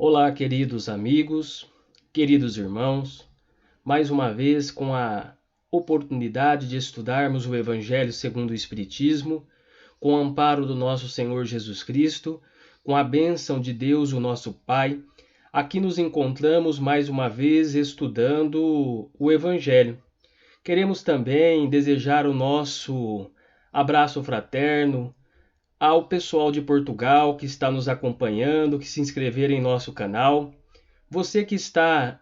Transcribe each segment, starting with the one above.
Olá, queridos amigos, queridos irmãos, mais uma vez com a oportunidade de estudarmos o Evangelho segundo o Espiritismo, com o amparo do nosso Senhor Jesus Cristo, com a bênção de Deus, o nosso Pai. Aqui nos encontramos mais uma vez estudando o Evangelho. Queremos também desejar o nosso abraço fraterno ao pessoal de Portugal que está nos acompanhando, que se inscreveram em nosso canal. Você que está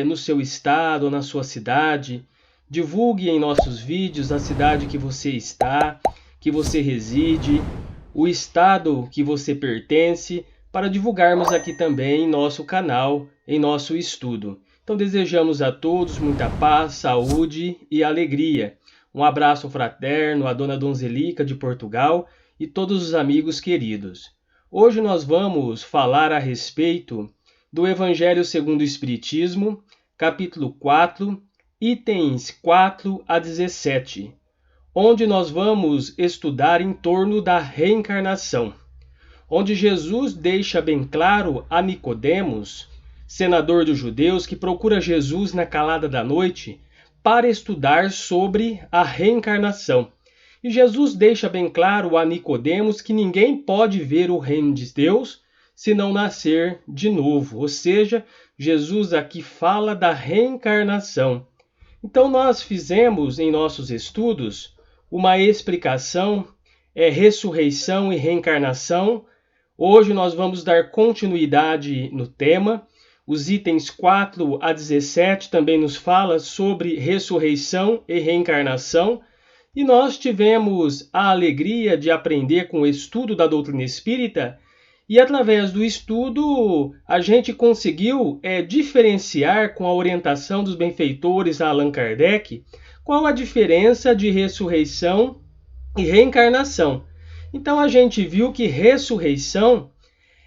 no seu estado ou na sua cidade, divulgue em nossos vídeos a cidade que você está, que você reside, o estado que você pertence, para divulgarmos aqui também em nosso canal, em nosso estudo. Então desejamos a todos muita paz, saúde e alegria. Um abraço fraterno à Dona Donzelica de Portugal e todos os amigos queridos. Hoje nós vamos falar a respeito do Evangelho segundo o Espiritismo, capítulo 4, itens 4 a 17, onde nós vamos estudar em torno da reencarnação, onde Jesus deixa bem claro a Nicodemos, senador dos judeus, que procura Jesus na calada da noite para estudar sobre a reencarnação. E Jesus deixa bem claro a Nicodemos que ninguém pode ver o reino de Deus se não nascer de novo. Ou seja, Jesus aqui fala da reencarnação. Então nós fizemos em nossos estudos uma explicação, ressurreição e reencarnação. Hoje nós vamos dar continuidade no tema. Os itens 4 a 17 também nos fala sobre ressurreição e reencarnação. E nós tivemos a alegria de aprender com o estudo da doutrina espírita e através do estudo a gente conseguiu diferenciar com a orientação dos benfeitores Allan Kardec qual a diferença de ressurreição e reencarnação. Então a gente viu que ressurreição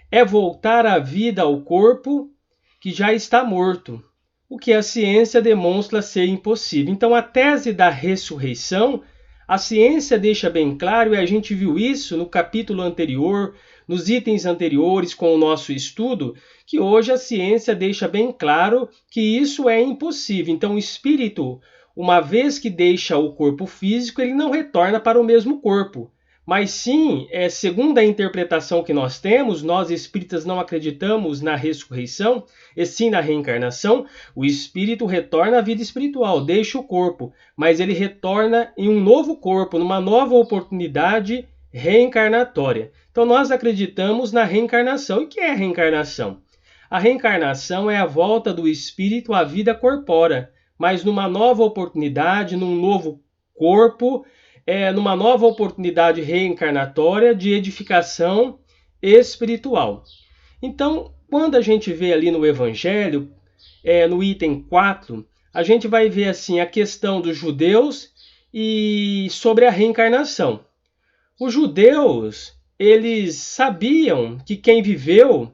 é voltar a vida ao corpo que já está morto, o que a ciência demonstra ser impossível. Então a tese da ressurreição, a ciência deixa bem claro, e a gente viu isso no capítulo anterior, nos itens anteriores com o nosso estudo, que hoje a ciência deixa bem claro que isso é impossível. Então o espírito, uma vez que deixa o corpo físico, ele não retorna para o mesmo corpo. Mas sim, segundo a interpretação que nós temos, nós espíritas não acreditamos na ressurreição, e sim na reencarnação. O espírito retorna à vida espiritual, deixa o corpo, mas ele retorna em um novo corpo, numa nova oportunidade reencarnatória. Então nós acreditamos na reencarnação. E o que é a reencarnação? A reencarnação é a volta do espírito à vida corpórea, mas numa nova oportunidade, num novo corpo, numa nova oportunidade reencarnatória de edificação espiritual. Então, quando a gente vê ali no Evangelho, no item 4, a gente vai ver assim a questão dos judeus e sobre a reencarnação. Os judeus, eles sabiam que quem viveu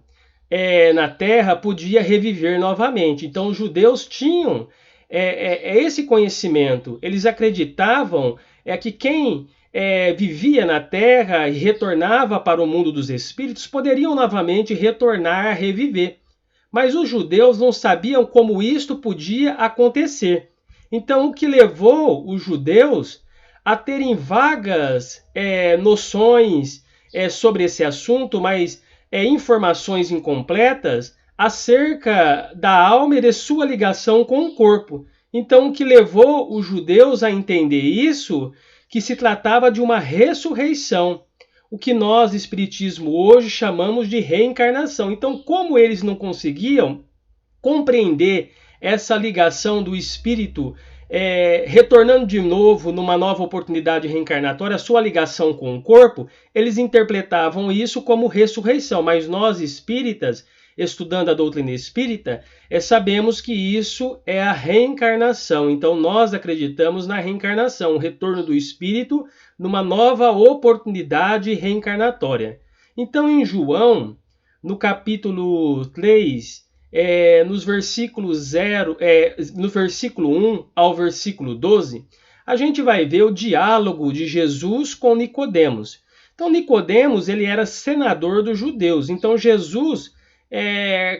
na Terra podia reviver novamente. Então, os judeus tinham esse conhecimento. Eles acreditavam que quem vivia na Terra e retornava para o mundo dos espíritos poderiam novamente retornar a reviver. Mas os judeus não sabiam como isto podia acontecer. Então, o que levou os judeus a terem vagas noções sobre esse assunto, mas informações incompletas acerca da alma e de sua ligação com o corpo. Então, o que levou os judeus a entender isso, que se tratava de uma ressurreição, o que nós, espiritismo, hoje chamamos de reencarnação. Então, como eles não conseguiam compreender essa ligação do espírito retornando de novo numa nova oportunidade reencarnatória, a sua ligação com o corpo, eles interpretavam isso como ressurreição. Mas nós, espíritas, estudando a doutrina espírita, sabemos que isso é a reencarnação. Então nós acreditamos na reencarnação, o retorno do espírito numa nova oportunidade reencarnatória. Então em João, no capítulo 3, no versículo 1 ao versículo 12, a gente vai ver o diálogo de Jesus com Nicodemos. Então Nicodemos, ele era senador dos judeus. Então Jesus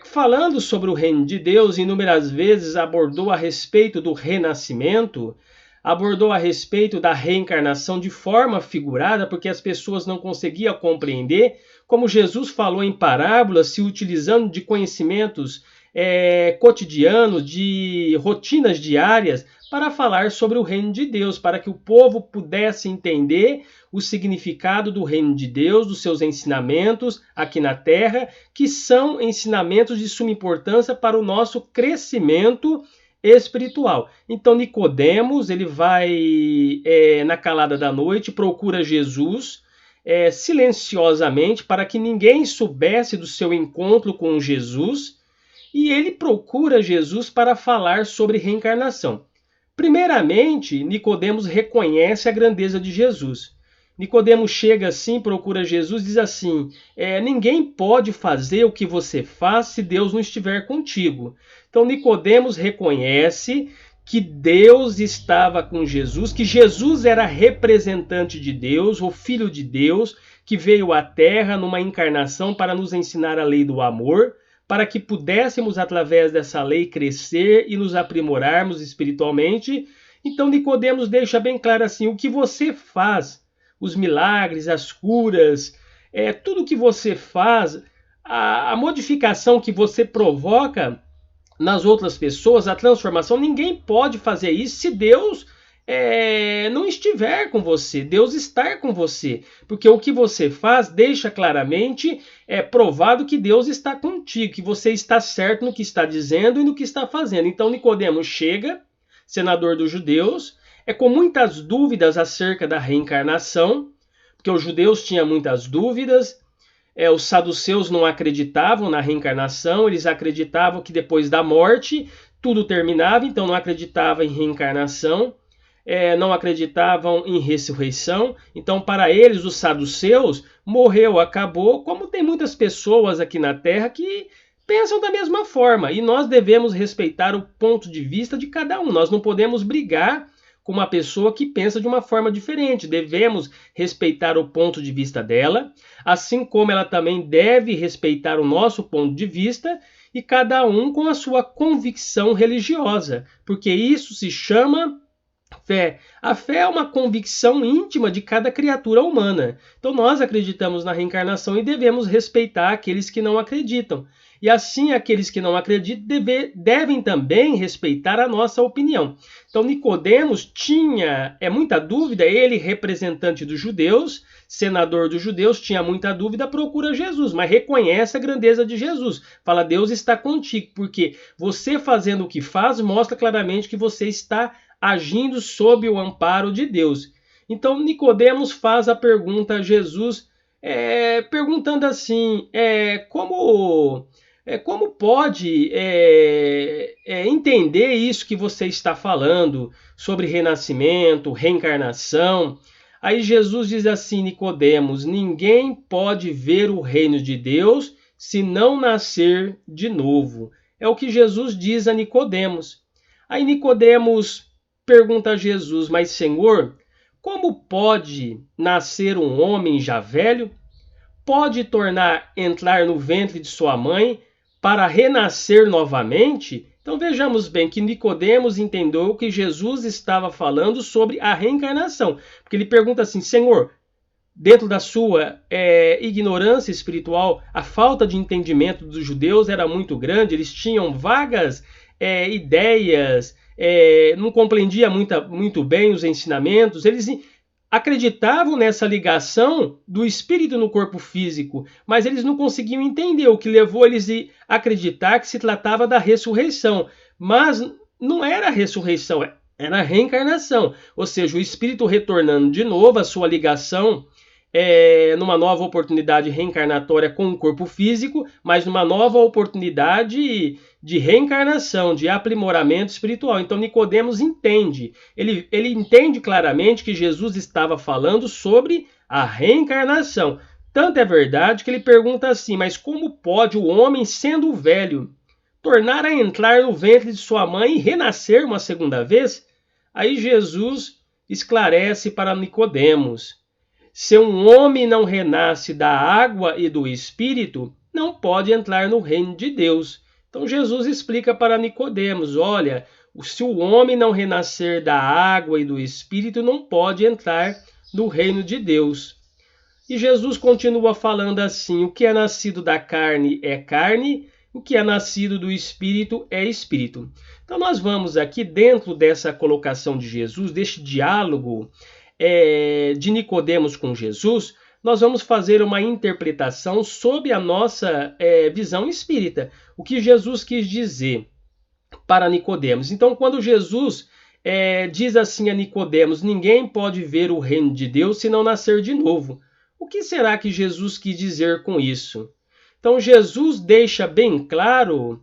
falando sobre o reino de Deus, inúmeras vezes abordou a respeito do renascimento, abordou a respeito da reencarnação de forma figurada, porque as pessoas não conseguiam compreender, como Jesus falou em parábolas, se utilizando de conhecimentos cotidianos, de rotinas diárias, para falar sobre o reino de Deus, para que o povo pudesse entender o significado do reino de Deus, dos seus ensinamentos aqui na Terra, que são ensinamentos de suma importância para o nosso crescimento espiritual. Então Nicodemos, ele vai na calada da noite, procura Jesus silenciosamente para que ninguém soubesse do seu encontro com Jesus, e ele procura Jesus para falar sobre reencarnação. Primeiramente, Nicodemos reconhece a grandeza de Jesus. Nicodemos chega assim, procura Jesus, diz assim: ninguém pode fazer o que você faz se Deus não estiver contigo. Então Nicodemos reconhece que Deus estava com Jesus, que Jesus era representante de Deus, o Filho de Deus, que veio à Terra numa encarnação para nos ensinar a lei do amor, para que pudéssemos, através dessa lei, crescer e nos aprimorarmos espiritualmente. Então Nicodemos deixa bem claro assim: o que você faz, os milagres, as curas, tudo que você faz, a modificação que você provoca nas outras pessoas, a transformação, ninguém pode fazer isso se Deus não estiver com você, Deus está com você, porque o que você faz deixa claramente provado que Deus está contigo, que você está certo no que está dizendo e no que está fazendo. Então Nicodemos chega, senador dos judeus, com muitas dúvidas acerca da reencarnação, porque os judeus tinham muitas dúvidas. Os saduceus não acreditavam na reencarnação, eles acreditavam que depois da morte tudo terminava, então não acreditavam em reencarnação, não acreditavam em ressurreição. Então, para eles, os saduceus, morreu, acabou, como tem muitas pessoas aqui na Terra que pensam da mesma forma, e nós devemos respeitar o ponto de vista de cada um. Nós não podemos brigar com uma pessoa que pensa de uma forma diferente. Devemos respeitar o ponto de vista dela, assim como ela também deve respeitar o nosso ponto de vista, e cada um com a sua convicção religiosa, porque isso se chama fé. A fé é uma convicção íntima de cada criatura humana. Então nós acreditamos na reencarnação e devemos respeitar aqueles que não acreditam. E assim aqueles que não acreditam devem também respeitar a nossa opinião. Então Nicodemos tinha muita dúvida, ele representante dos judeus, senador dos judeus, tinha muita dúvida, procura Jesus, mas reconhece a grandeza de Jesus. Fala: Deus está contigo, porque você fazendo o que faz mostra claramente que você está agindo sob o amparo de Deus. Então Nicodemos faz a pergunta a Jesus, perguntando assim: como pode entender isso que você está falando sobre renascimento, reencarnação? Aí Jesus diz assim: Nicodemos, ninguém pode ver o reino de Deus se não nascer de novo. É o que Jesus diz a Nicodemos. Aí Nicodemos pergunta a Jesus: mas Senhor, como pode nascer um homem já velho? Pode entrar no ventre de sua mãe para renascer novamente? Então vejamos bem que Nicodemos entendeu que Jesus estava falando sobre a reencarnação, porque ele pergunta assim: Senhor, dentro da sua ignorância espiritual, a falta de entendimento dos judeus era muito grande, eles tinham vagas ideias, não compreendiam muito bem os ensinamentos, eles acreditavam nessa ligação do espírito no corpo físico, mas eles não conseguiam entender, o que levou eles a acreditar que se tratava da ressurreição. Mas não era a ressurreição, era a reencarnação, ou seja, o espírito retornando de novo, a sua ligação numa nova oportunidade reencarnatória com o corpo físico, mas numa nova oportunidade de reencarnação, de aprimoramento espiritual. Então Nicodemos entende, ele entende claramente que Jesus estava falando sobre a reencarnação. Tanto é verdade que ele pergunta assim: mas como pode o homem, sendo velho, tornar a entrar no ventre de sua mãe e renascer uma segunda vez? Aí Jesus esclarece para Nicodemos: se um homem não renasce da água e do espírito, não pode entrar no reino de Deus. Então Jesus explica para Nicodemos, olha, se o homem não renascer da água e do Espírito, não pode entrar no reino de Deus. E Jesus continua falando assim, o que é nascido da carne é carne, o que é nascido do Espírito é Espírito. Então nós vamos aqui dentro dessa colocação de Jesus, deste diálogo de Nicodemos com Jesus, nós vamos fazer uma interpretação sob a nossa visão espírita. O que Jesus quis dizer para Nicodemos. Então, quando Jesus diz assim a Nicodemos, ninguém pode ver o reino de Deus se não nascer de novo. O que será que Jesus quis dizer com isso? Então, Jesus deixa bem claro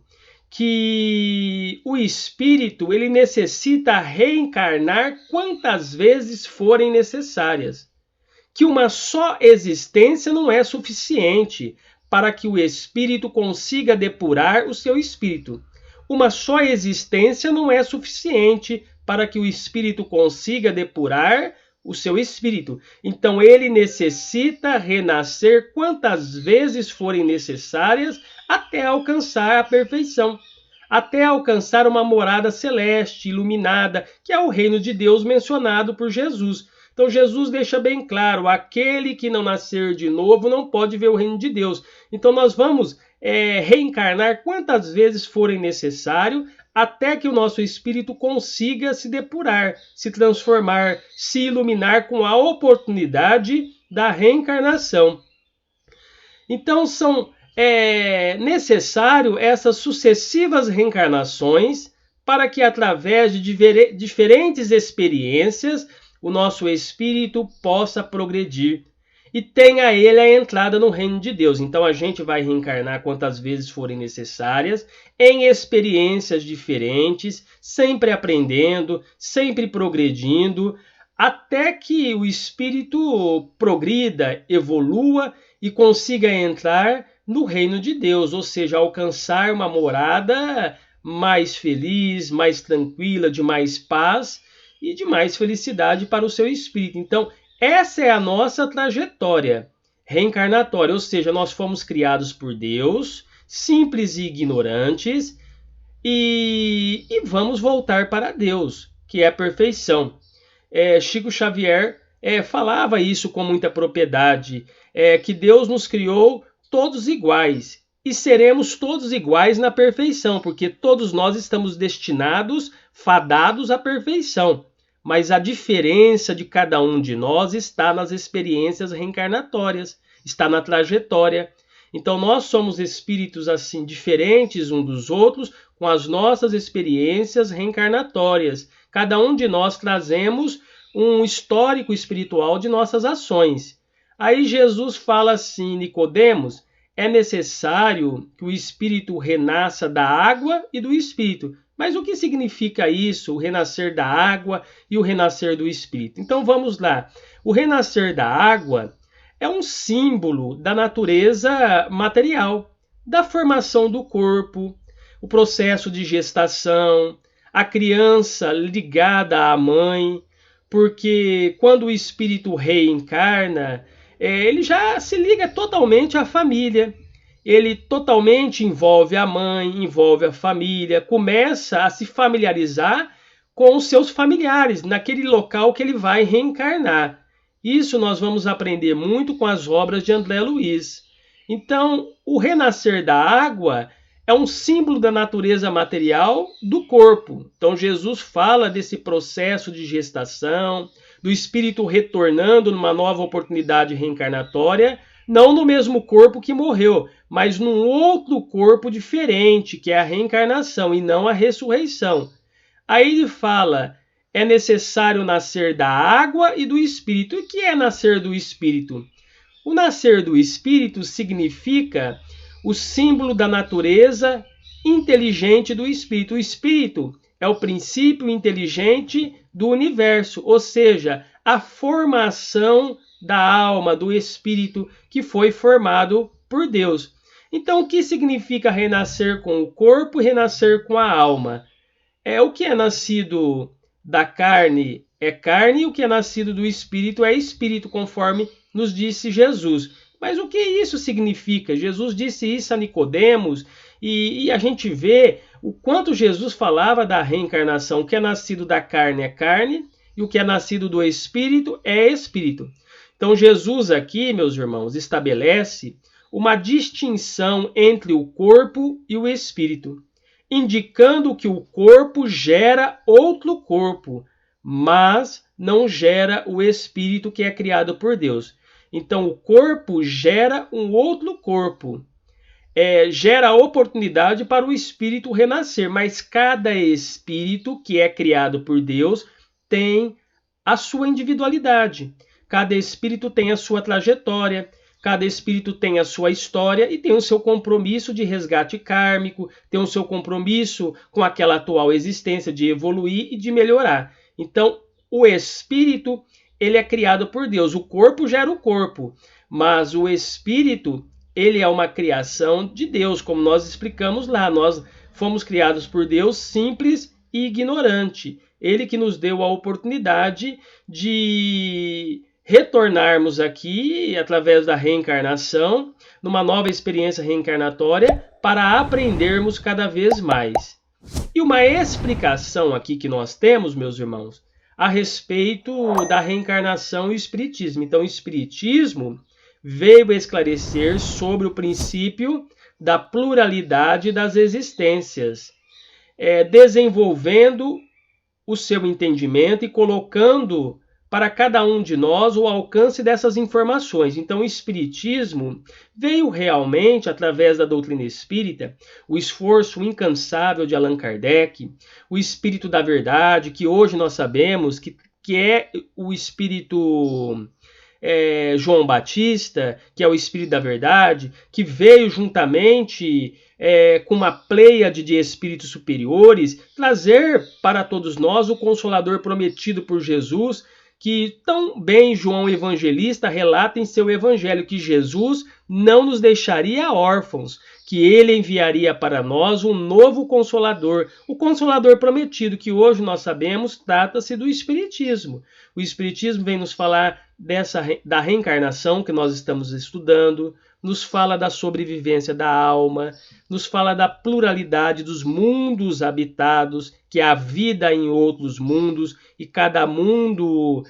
que o espírito ele necessita reencarnar quantas vezes forem necessárias. Que uma só existência não é suficiente para que o espírito consiga depurar o seu espírito. Uma só existência não é suficiente para que o espírito consiga depurar o seu espírito. Então ele necessita renascer quantas vezes forem necessárias até alcançar a perfeição, até alcançar uma morada celeste, iluminada, que é o reino de Deus mencionado por Jesus. Então Jesus deixa bem claro, aquele que não nascer de novo não pode ver o reino de Deus. Então nós vamos reencarnar quantas vezes forem necessário até que o nosso espírito consiga se depurar, se transformar, se iluminar com a oportunidade da reencarnação. Então são necessário essas sucessivas reencarnações para que através de diferentes experiências o nosso espírito possa progredir e tenha ele a entrada no reino de Deus. Então a gente vai reencarnar quantas vezes forem necessárias, em experiências diferentes, sempre aprendendo, sempre progredindo, até que o espírito progrida, evolua e consiga entrar no reino de Deus, ou seja, alcançar uma morada mais feliz, mais tranquila, de mais paz e de mais felicidade para o seu espírito. Então, essa é a nossa trajetória reencarnatória, ou seja, nós fomos criados por Deus, simples e ignorantes, e vamos voltar para Deus, que é a perfeição. Chico Xavier falava isso com muita propriedade, que Deus nos criou todos iguais, e seremos todos iguais na perfeição, porque todos nós estamos destinados, fadados à perfeição. Mas a diferença de cada um de nós está nas experiências reencarnatórias, está na trajetória. Então nós somos espíritos assim diferentes uns dos outros, com as nossas experiências reencarnatórias. Cada um de nós trazemos um histórico espiritual de nossas ações. Aí Jesus fala assim, Nicodemos, é necessário que o espírito renasça da água e do espírito. Mas o que significa isso, o renascer da água e o renascer do espírito? Então vamos lá. O renascer da água é um símbolo da natureza material, da formação do corpo, o processo de gestação, a criança ligada à mãe, porque quando o espírito reencarna, ele já se liga totalmente à família. Ele totalmente envolve a mãe, envolve a família, começa a se familiarizar com os seus familiares, naquele local que ele vai reencarnar. Isso nós vamos aprender muito com as obras de André Luiz. Então, o renascer da água é um símbolo da natureza material do corpo. Então, Jesus fala desse processo de gestação, do espírito retornando numa nova oportunidade reencarnatória, não no mesmo corpo que morreu, mas num outro corpo diferente, que é a reencarnação e não a ressurreição. Aí ele fala, é necessário nascer da água e do espírito. E o que é nascer do espírito? O nascer do espírito significa o símbolo da natureza inteligente do espírito. O espírito é o princípio inteligente do universo, ou seja, a formação da alma, do espírito que foi formado por Deus. Então, o que significa renascer com o corpo e renascer com a alma? O que é nascido da carne é carne, e o que é nascido do espírito é espírito, conforme nos disse Jesus. Mas o que isso significa? Jesus disse isso a Nicodemos e a gente vê o quanto Jesus falava da reencarnação. O que é nascido da carne é carne e o que é nascido do espírito é espírito. Então Jesus aqui, meus irmãos, estabelece uma distinção entre o corpo e o espírito, indicando que o corpo gera outro corpo, mas não gera o espírito que é criado por Deus. Então, o corpo gera um outro corpo, gera a oportunidade para o espírito renascer, mas cada espírito que é criado por Deus tem a sua individualidade. Cada espírito tem a sua trajetória, cada espírito tem a sua história e tem o seu compromisso de resgate kármico, tem o seu compromisso com aquela atual existência de evoluir e de melhorar. Então, o espírito, ele é criado por Deus. O corpo gera o corpo, mas o espírito, ele é uma criação de Deus, como nós explicamos lá. Nós fomos criados por Deus simples e ignorante. Ele que nos deu a oportunidade de retornarmos aqui, através da reencarnação, numa nova experiência reencarnatória, para aprendermos cada vez mais. E uma explicação aqui que nós temos, meus irmãos, a respeito da reencarnação e o espiritismo. Então, o espiritismo veio esclarecer sobre o princípio da pluralidade das existências, desenvolvendo o seu entendimento e colocando para cada um de nós o alcance dessas informações. Então, o Espiritismo veio realmente, através da doutrina espírita, o esforço incansável de Allan Kardec, o Espírito da Verdade, que hoje nós sabemos que é o Espírito João Batista, que é o Espírito da Verdade, que veio juntamente com uma pleiade de espíritos superiores, trazer para todos nós o Consolador prometido por Jesus, que tão bem João Evangelista relata em seu Evangelho que Jesus não nos deixaria órfãos, que ele enviaria para nós um novo Consolador, o Consolador prometido, que hoje nós sabemos trata-se do Espiritismo. O Espiritismo vem nos falar da reencarnação que nós estamos estudando, nos fala da sobrevivência da alma, nos fala da pluralidade dos mundos habitados, que há vida em outros mundos, e cada mundo,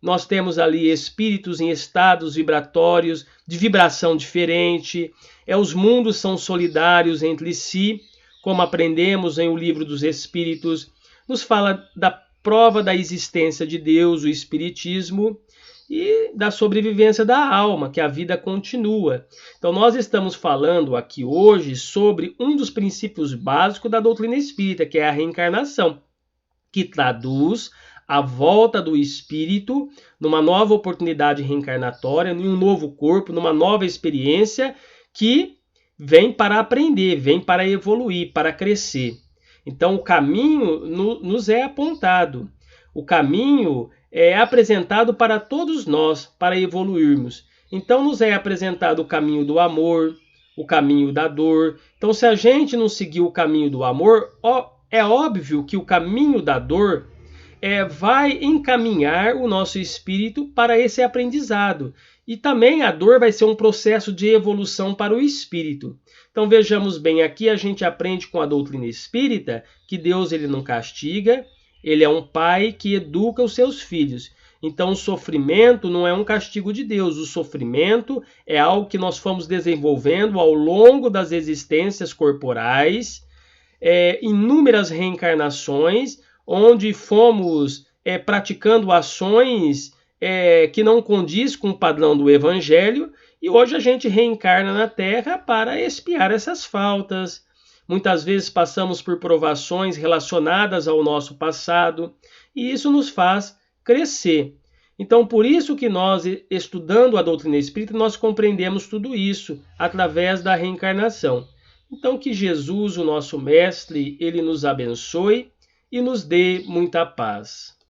nós temos ali espíritos em estados vibratórios, de vibração diferente, os mundos são solidários entre si, como aprendemos em O Livro dos Espíritos, nos fala da prova da existência de Deus, o Espiritismo, e da sobrevivência da alma, que a vida continua. Então nós estamos falando aqui hoje sobre um dos princípios básicos da doutrina espírita, que é a reencarnação, que traduz a volta do espírito numa nova oportunidade reencarnatória, em um novo corpo, numa nova experiência que vem para aprender, vem para evoluir, para crescer. Então o caminho nos é apontado. O caminho é apresentado para todos nós, para evoluirmos. Então nos é apresentado o caminho do amor, o caminho da dor. Então se a gente não seguir o caminho do amor, é óbvio que o caminho da dor vai encaminhar o nosso espírito para esse aprendizado. E também a dor vai ser um processo de evolução para o espírito. Então vejamos bem, aqui a gente aprende com a doutrina espírita que Deus ele não castiga, ele é um pai que educa os seus filhos. Então o sofrimento não é um castigo de Deus, o sofrimento é algo que nós fomos desenvolvendo ao longo das existências corporais, inúmeras reencarnações, onde fomos praticando ações que não condiz com o padrão do Evangelho, e hoje a gente reencarna na Terra para expiar essas faltas. Muitas vezes passamos por provações relacionadas ao nosso passado, e isso nos faz crescer. Então, por isso que nós, estudando a doutrina espírita, nós compreendemos tudo isso através da reencarnação. Então, que Jesus, o nosso Mestre, ele nos abençoe e nos dê muita paz.